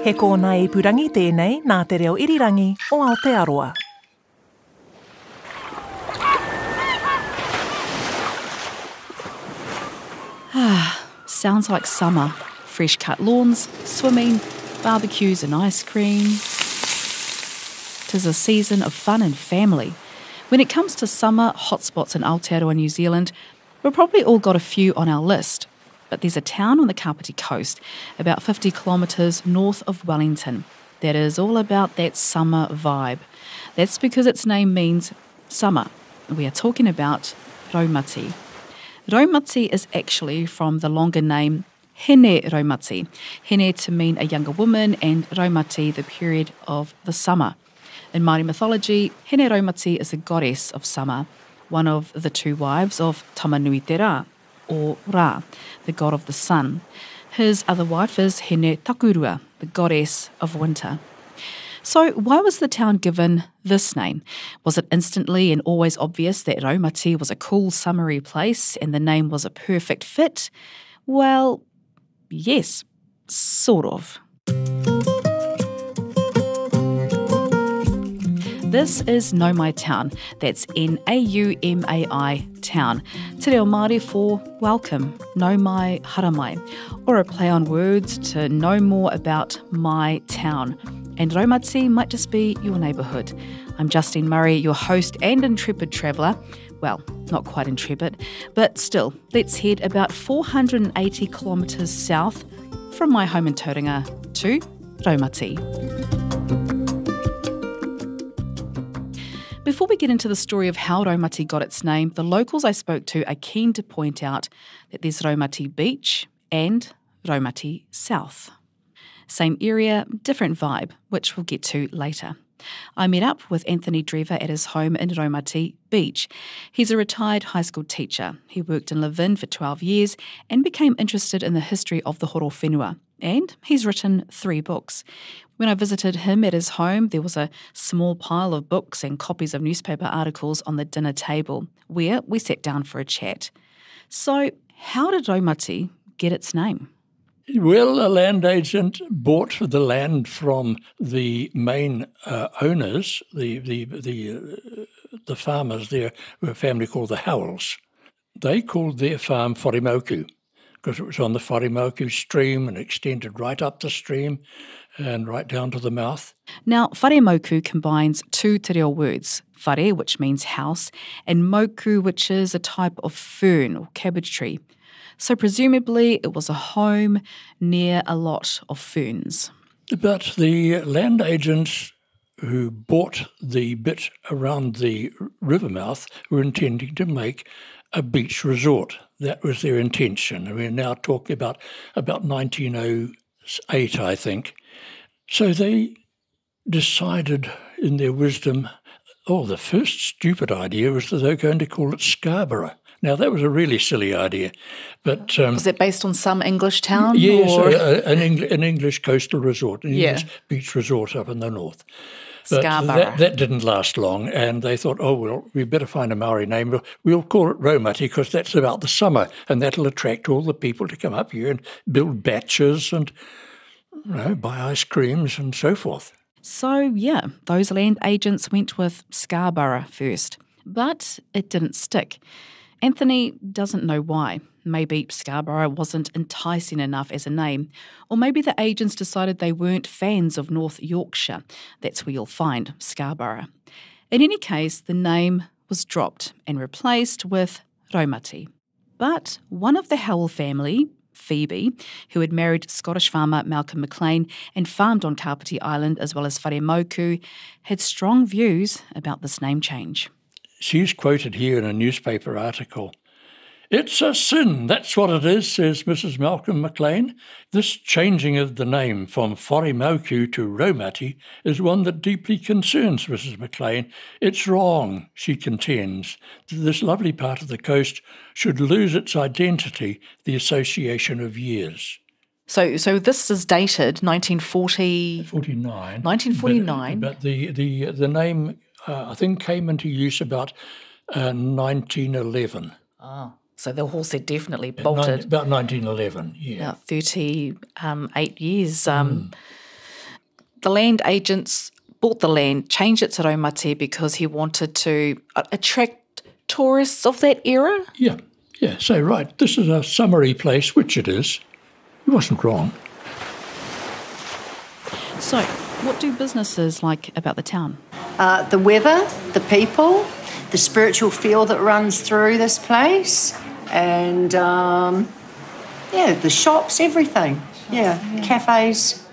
He kōna ipurangi tēnei nā te reo irirangi o Aotearoa. Sounds like summer. Fresh cut lawns, swimming, barbecues and ice cream. 'Tis a season of fun and family. When it comes to summer hotspots in Aotearoa, New Zealand, we've probably all got a few on our list. But there's a town on the Kāpiti Coast, about 50 kilometres north of Wellington, that is all about that summer vibe. That's because its name means summer. We are talking about Raumati. Raumati is actually from the longer name Hene Raumati. Hene to mean a younger woman and Raumati the period of the summer. In Māori mythology, Hene Raumati is a goddess of summer, one of the two wives of Tamanui te Rā, or Ra, the god of the sun. His other wife is Hene Takurua, the goddess of winter. So why was the town given this name? Was it instantly and always obvious that Raumati was a cool summery place and the name was a perfect fit? Well, yes, sort of. This is Naumai Town. That's Naumai Town. Te reo Māori for welcome, Naumai Haramai, or a play on words to know more about my town. And Raumati might just be your neighbourhood. I'm Justine Murray, your host and intrepid traveller. Well, not quite intrepid, but still, let's head about 480 kilometres south from my home in Tauranga to Raumati. Before we get into the story of how Raumati got its name, the locals I spoke to are keen to point out that there's Raumati Beach and Raumati South. Same area, different vibe, which we'll get to later. I met up with Anthony Drever at his home in Raumati Beach. He's a retired high school teacher. He worked in Levin for 12 years and became interested in the history of the horo whenua. And he's written 3 books. When I visited him at his home, there was a small pile of books and copies of newspaper articles on the dinner table, where we sat down for a chat. So, how did Raumati get its name? Well, a land agent bought the land from the main owners, the farmers there, were a family called the Howells. They called their farm Wharemoku, because it was on the Wharemoku stream and extended right up the stream and right down to the mouth. Now, Wharemoku combines 2 te reo words, whare, which means house, and moku, which is a type of fern or cabbage tree. So presumably it was a home near a lot of ferns. But the land agents who bought the bit around the river mouth were intending to make a beach resort. That was their intention. And we're now talking about 1908, I think. So they decided in their wisdom, the first stupid idea was that they were going to call it Scarborough. Now, that was a really silly idea, but... was it based on some English town? Yes, or? an English coastal resort, an English beach resort up in the north. But Scarborough. that didn't last long, and they thought, we better find a Maori name. We'll call it Raumati because that's about the summer, and that'll attract all the people to come up here and build batches and buy ice creams and so forth. So, those land agents went with Scarborough first, but it didn't stick. Anthony doesn't know why. Maybe Scarborough wasn't enticing enough as a name, or maybe the agents decided they weren't fans of North Yorkshire. That's where you'll find Scarborough. In any case, the name was dropped and replaced with Raumati. But one of the Howell family, Phoebe, who had married Scottish farmer Malcolm McLean and farmed on Kāpiti Island as well as Wharemoku, had strong views about this name change. She's quoted here in a newspaper article. "It's a sin, that's what it is," says Mrs. Malcolm McLean. "This changing of the name from Wharemoku to Raumati is one that deeply concerns Mrs. McLean. It's wrong," she contends. "This lovely part of the coast should lose its identity, the association of years." So this is dated 1940... 49. 1949. But the name, I think, came into use about 1911. So the horse had definitely bolted. About 1911, yeah. About 38 years. The land agents bought the land, changed it to Raumati because he wanted to attract tourists of that era? Yeah. So, right, this is a summery place, which it is. He wasn't wrong. So, what do businesses like about the town? The weather, the people, the spiritual feel that runs through this place, and the shops, everything. Yeah, cafes.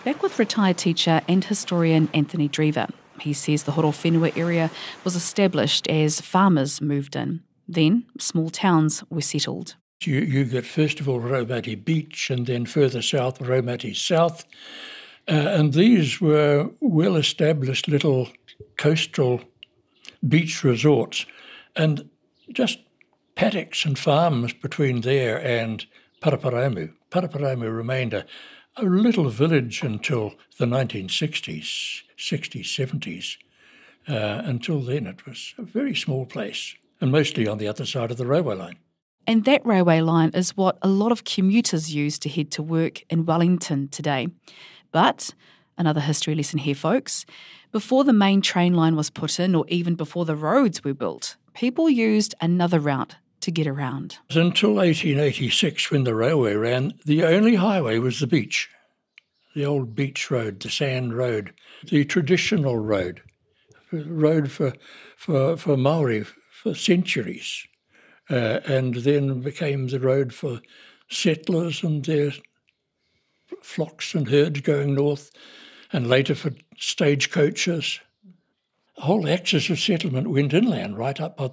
Back with retired teacher and historian Anthony Drever. He says the Horowhenua area was established as farmers moved in. Then small towns were settled. You get, first of all, Raumati Beach, and then further south, Raumati South. And these were well-established little coastal beach resorts, and just paddocks and farms between there and Paraparaumu. Paraparaumu remained a little village until the 1960s, 60s, 70s. Until then it was a very small place, and mostly on the other side of the railway line. And that railway line is what a lot of commuters use to head to work in Wellington today. But, another history lesson here, folks, before the main train line was put in, or even before the roads were built, people used another route to get around. Until 1886, when the railway ran, the only highway was the beach, the old beach road, the sand road, the traditional road for Maori for centuries, and then became the road for settlers and their flocks and herds going north, and later for stagecoaches. The whole axis of settlement went inland, right up by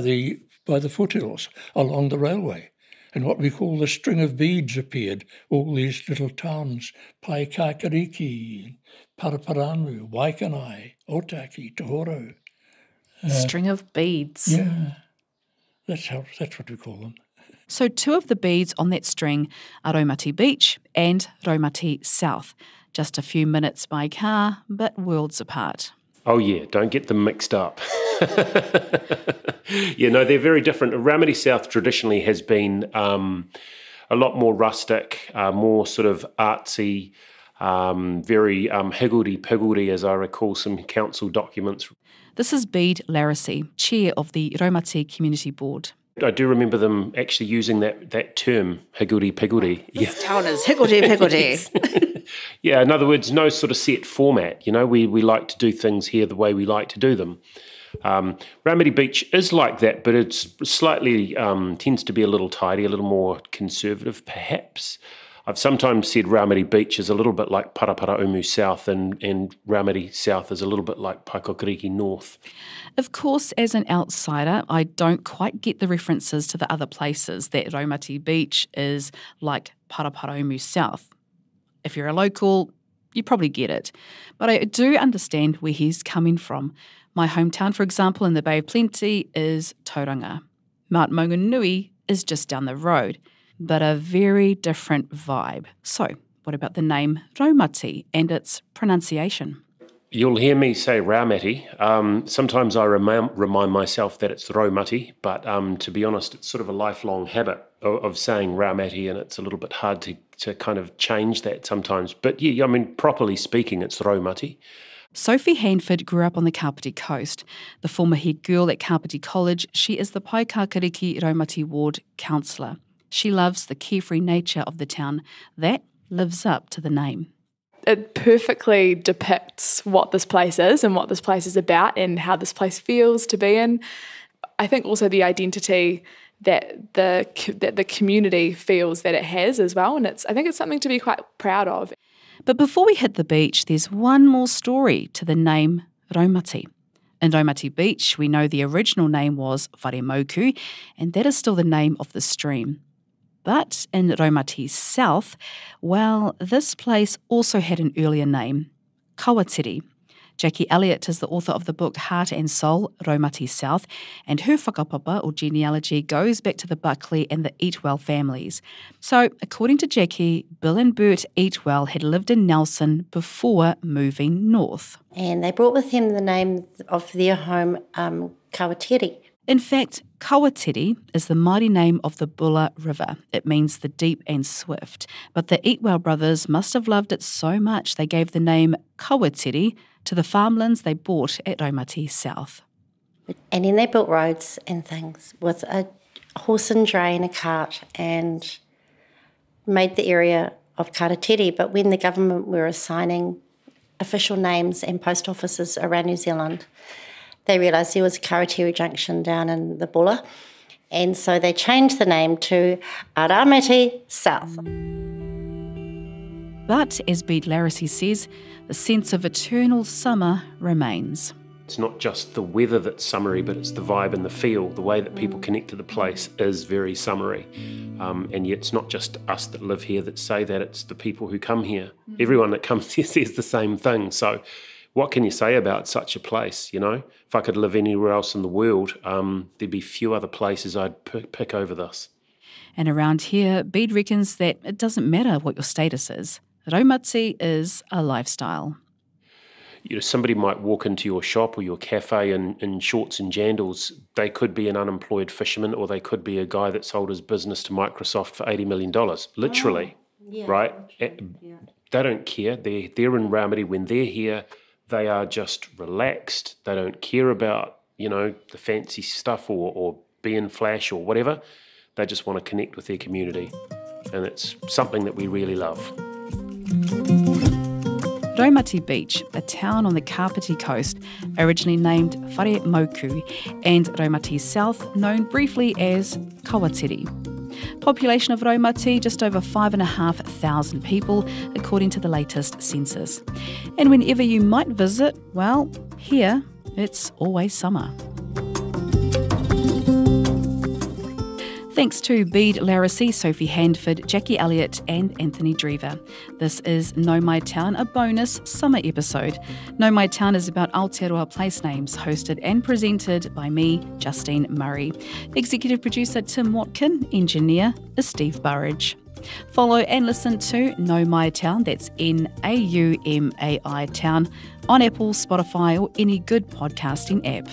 the foothills along the railway. And what we call the string of beads appeared. All these little towns, Paikakariki, Paraparaumu, Waikanai, Otaki, Tohoro. String of beads. Yeah, that's what we call them. So two of the beads on that string are Raumati Beach and Raumati South. Just a few minutes by car, but worlds apart. Oh yeah, don't get them mixed up. They're very different. Raumati South traditionally has been a lot more rustic, more sort of artsy, very higgledy-piggledy, as I recall some council documents. This is Bede Larissy, chair of the Raumati Community Board. I do remember them actually using that term, higgledy-piggledy. This town is higgledy-piggledy. Yeah, in other words, no sort of set format. We like to do things here the way we like to do them. Raumati Beach is like that, but it's slightly, tends to be a little tidy, a little more conservative, perhaps. I've sometimes said Raumati Beach is a little bit like Paraparaumu South, and Raumati South is a little bit like Paikakariki North. Of course, as an outsider, I don't quite get the references to the other places, that Raumati Beach is like Paraparaumu South. If you're a local, you probably get it. But I do understand where he's coming from. My hometown, for example, in the Bay of Plenty is Tauranga. Mount Maunganui is just down the road, but a very different vibe. So, what about the name Raumati and its pronunciation? You'll hear me say Raumati. Sometimes I remind myself that it's Raumati, but to be honest, it's sort of a lifelong habit of saying Raumati, and it's a little bit hard to kind of change that sometimes. But yeah, I mean, properly speaking, it's Raumati. Sophie Hanford grew up on the Kāpiti Coast. The former head girl at Kāpiti College, she is the Paikakariki Raumati Ward counsellor. She loves the carefree nature of the town. That lives up to the name. It perfectly depicts what this place is and what this place is about and how this place feels to be in. I think also the identity that the community feels that it has as well, and I think it's something to be quite proud of. But before we hit the beach, there's one more story to the name Raumati. In Raumati Beach, we know the original name was Wharemoku, and that is still the name of the stream. But in Raumati South, well, this place also had an earlier name, Kawatiri. Jackie Elliott is the author of the book Heart and Soul, Raumati South, and her whakapapa or genealogy goes back to the Buckley and the Eatwell families. So, according to Jackie, Bill and Bert Eatwell had lived in Nelson before moving north. And they brought with them the name of their home, Kawatiri. In fact, Kawatiri is the Māori name of the Bulla River. It means the deep and swift. But the Eatwell brothers must have loved it so much they gave the name Kawatiri to the farmlands they bought at Raumati South. And then they built roads and things with a horse and dray and a cart and made the area of Karatiri. But when the government were assigning official names and post offices around New Zealand, they realised there was a Karatiri Junction down in the Bulla, and so they changed the name to Raumati South. But, as Bede Larissy says, the sense of eternal summer remains. It's not just the weather that's summery, but it's the vibe and the feel. The way that people connect to the place is very summery. And yet it's not just us that live here that say that, it's the people who come here. Everyone that comes here says the same thing. So what can you say about such a place, you know? If I could live anywhere else in the world, there'd be few other places I'd pick over this. And around here, Bede reckons that it doesn't matter what your status is. Raumati is a lifestyle. You know, somebody might walk into your shop or your cafe in shorts and jandals. They could be an unemployed fisherman, or they could be a guy that sold his business to Microsoft for $80 million, literally, right? They don't care. They're in Raumati. When they're here, they are just relaxed. They don't care about, you know, the fancy stuff or being flash or whatever. They just want to connect with their community. And it's something that we really love. Raumati Beach, a town on the Kāpiti Coast, originally named Whare Mauku, and Raumati South, known briefly as Kawatiri. Population of Raumati, just over 5,500 people, according to the latest census. And whenever you might visit, well, here, it's always summer. Thanks to Bede Larissy, Sophie Handford, Jackie Elliott and Anthony Drever. This is Know My Town, a bonus summer episode. Know My Town is about Aotearoa place names, hosted and presented by me, Justine Murray. Executive producer Tim Watkin, engineer is Steve Burridge. Follow and listen to Know My Town, that's Naumai Town, on Apple, Spotify or any good podcasting app.